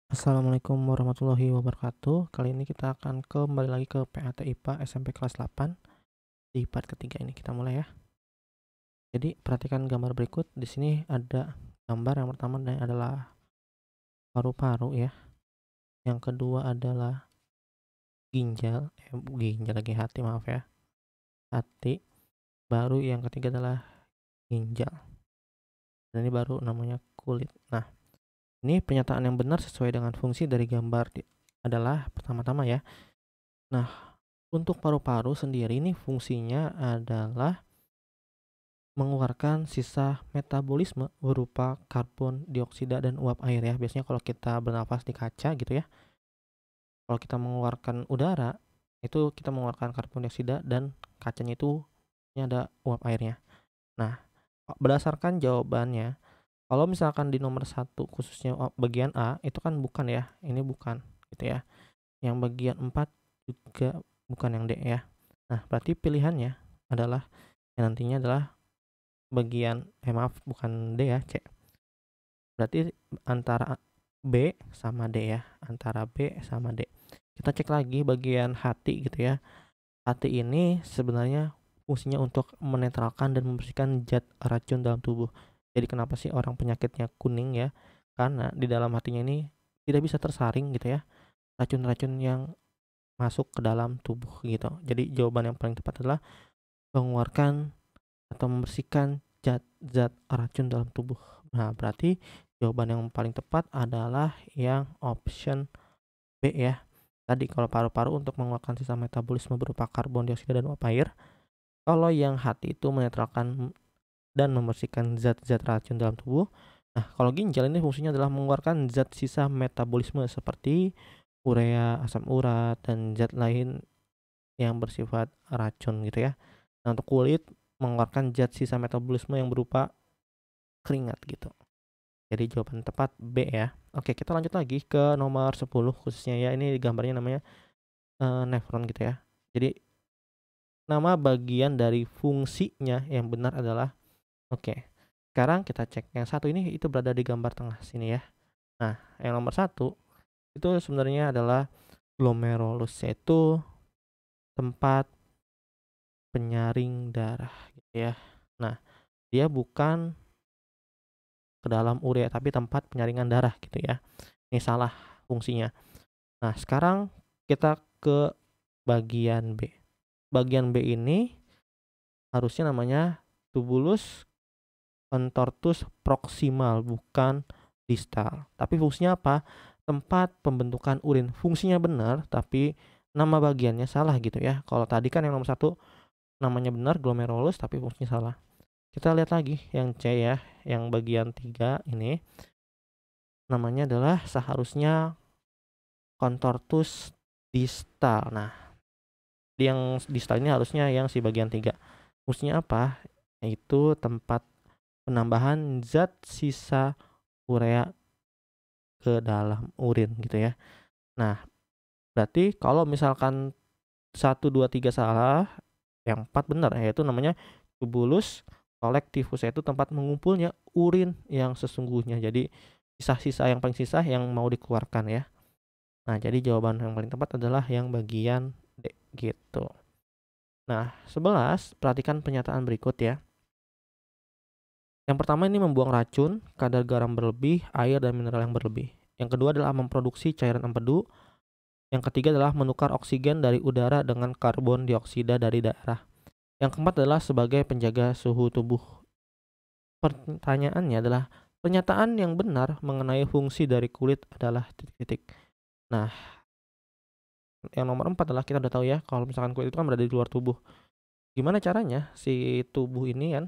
Assalamualaikum warahmatullahi wabarakatuh. Kali ini kita akan kembali lagi ke PAT IPA SMP kelas 8 di part ketiga ini. Kita mulai ya. Jadi perhatikan gambar berikut. Di sini ada gambar yang pertama adalah paru-paru ya. Yang kedua adalah ginjal lagi hati, maaf ya. Hati. Baru yang ketiga adalah ginjal. Dan ini baru namanya kulit. Nah, ini pernyataan yang benar sesuai dengan fungsi dari gambar adalah pertama-tama ya. Nah, untuk paru-paru sendiri ini fungsinya adalah mengeluarkan sisa metabolisme berupa karbon dioksida dan uap air ya. Biasanya kalau kita bernafas di kaca gitu ya, kalau kita mengeluarkan udara, itu kita mengeluarkan karbon dioksida dan kacanya itu ini ada uap airnya. Nah, berdasarkan jawabannya, kalau misalkan di nomor satu khususnya bagian A, itu kan bukan ya, ini bukan gitu ya. Yang bagian 4 juga bukan yang D ya. Nah, berarti pilihannya adalah yang nantinya adalah bagian maaf bukan D ya, C. Berarti antara B sama D ya, antara B sama D. Kita cek lagi bagian hati gitu ya. Hati ini sebenarnya fungsinya untuk menetralkan dan membersihkan zat racun dalam tubuh. Jadi kenapa sih orang penyakitnya kuning ya? Karena di dalam hatinya ini tidak bisa tersaring gitu ya, racun-racun yang masuk ke dalam tubuh gitu. Jadi jawaban yang paling tepat adalah mengeluarkan atau membersihkan zat-zat racun dalam tubuh. Nah, berarti jawaban yang paling tepat adalah yang option B ya. Tadi kalau paru-paru untuk mengeluarkan sisa metabolisme berupa karbon dioksida dan uap air. Kalau yang hati itu menetralkan dan membersihkan zat-zat racun dalam tubuh. Nah, kalau ginjal ini fungsinya adalah mengeluarkan zat sisa metabolisme seperti urea, asam urat, dan zat lain yang bersifat racun gitu ya. Nah, untuk kulit mengeluarkan zat sisa metabolisme yang berupa keringat gitu. Jadi jawaban tepat B ya. Oke, kita lanjut lagi ke nomor 10 khususnya ya. Ini gambarnya namanya nefron gitu ya. Jadi nama bagian dari fungsinya yang benar adalah oke. Sekarang kita cek yang satu ini itu berada di gambar tengah sini ya. Nah, yang nomor satu itu sebenarnya adalah glomerulus, yaitu tempat penyaring darah gitu ya. Nah, dia bukan ke dalam urea tapi tempat penyaringan darah gitu ya. Ini salah fungsinya. Nah, sekarang kita ke bagian B. Bagian B ini harusnya namanya tubulus contortus proximal bukan distal. Tapi fungsinya apa? Tempat pembentukan urin. Fungsinya benar tapi nama bagiannya salah gitu ya. Kalau tadi kan yang nomor satu namanya benar glomerulus tapi fungsinya salah. Kita lihat lagi yang C ya, yang bagian 3 ini namanya adalah seharusnya contortus distal. Nah, yang distal ini harusnya yang si bagian 3. Fungsinya apa? Yaitu tempat penambahan zat sisa urea ke dalam urin gitu ya. Nah, berarti kalau misalkan 1, 2, 3 salah, yang 4 benar, yaitu namanya tubulus collectivus, yaitu tempat mengumpulnya urin yang sesungguhnya. Jadi sisa-sisa yang paling sisa yang mau dikeluarkan ya. Nah, jadi jawaban yang paling tepat adalah yang bagian D gitu. Nah, 11 perhatikan pernyataan berikut ya. Yang pertama ini membuang racun, kadar garam berlebih, air dan mineral yang berlebih. Yang kedua adalah memproduksi cairan empedu. Yang ketiga adalah menukar oksigen dari udara dengan karbon dioksida dari darah. Yang keempat adalah sebagai penjaga suhu tubuh. Pertanyaannya adalah pernyataan yang benar mengenai fungsi dari kulit adalah titik-titik. Nah, yang nomor 4 adalah kita udah tahu ya kalau misalkan kulit itu kan berada di luar tubuh. Gimana caranya si tubuh ini kan,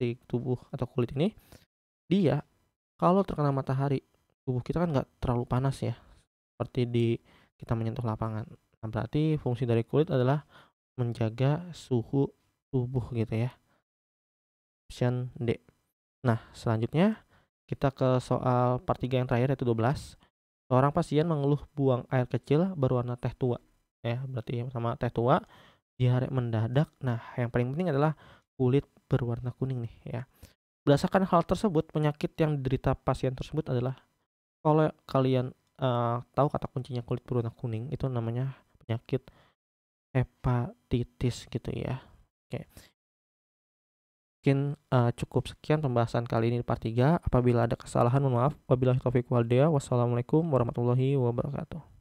si tubuh atau kulit ini, dia kalau terkena matahari, tubuh kita kan nggak terlalu panas ya, seperti di kita menyentuh lapangan. Nah, berarti fungsi dari kulit adalah menjaga suhu tubuh gitu ya. Option D. Nah, selanjutnya kita ke soal part 3 yang terakhir yaitu 12. Seorang pasien mengeluh buang air kecil berwarna teh tua. Ya, berarti yang pertama teh tua, diare mendadak. Nah, yang paling penting adalah kulit berwarna kuning nih ya. Berdasarkan hal tersebut, penyakit yang diderita pasien tersebut adalah kalau kalian tahu kata kuncinya kulit berwarna kuning, itu namanya penyakit hepatitis gitu ya. Oke. Mungkin cukup sekian pembahasan kali ini di part 3. Apabila ada kesalahan mohon maaf. Wabillahi taufiq wal hidayah. Wassalamualaikum warahmatullahi wabarakatuh.